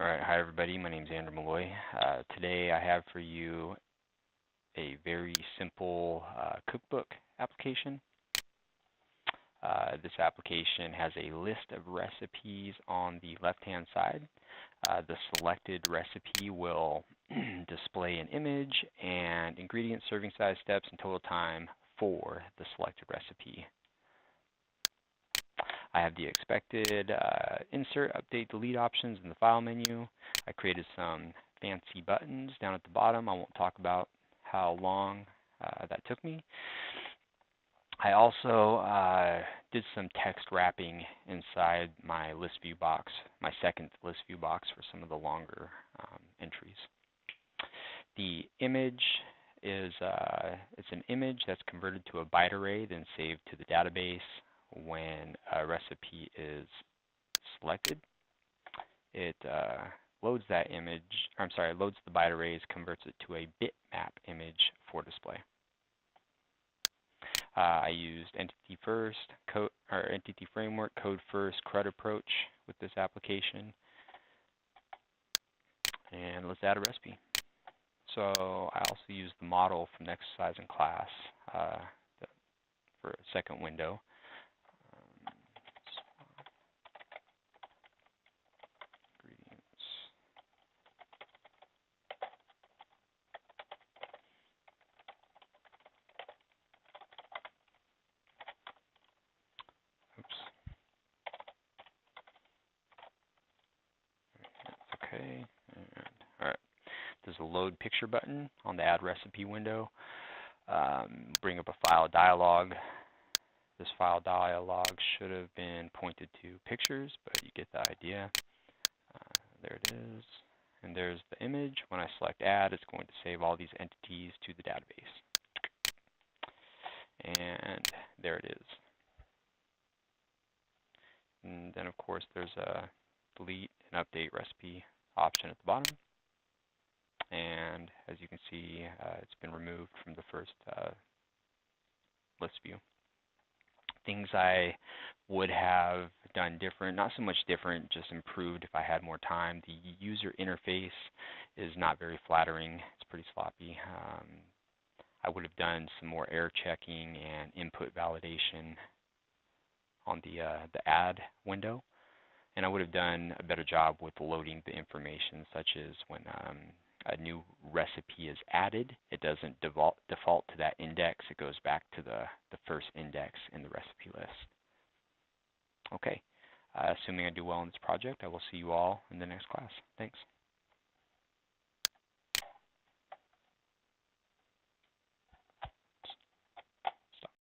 All right, hi everybody. My name is Andrew Malloy. Today I have for you a very simple cookbook application. This application has a list of recipes on the left-hand side. The selected recipe will display an image and ingredients, serving size, steps, and total time for the selected recipe. I have the expected insert, update, delete options in the file menu. I created some fancy buttons down at the bottom. I won't talk about how long that took me. I also did some text wrapping inside my list view box, my second list view box for some of the longer entries. The image is it's an image that's converted to a byte array, then saved to the database. When a recipe is selected, it loads that image, loads the byte arrays, converts it to a bitmap image for display. I used entity first, entity framework, code first, CRUD approach with this application. And let's add a recipe. So I also used the model from the exercise in class for a second window. Okay, all right. There's a load picture button on the add recipe window. Bring up a file dialog. This file dialog should have been pointed to pictures, but you get the idea. There it is. And there's the image. When I select add, it's going to save all these entities to the database. And there it is. And then, of course, there's a delete and update recipe option at the bottom. And as you can see, it's been removed from the first list view. Things I would have done different, not so much different, just improved if I had more time. The user interface is not very flattering. It's pretty sloppy. I would have done some more error checking and input validation on the add window. And I would have done a better job with loading the information, such as when a new recipe is added, it doesn't default to that index. It goes back to the first index in the recipe list. Okay, assuming I do well in this project, I will see you all in the next class. Thanks.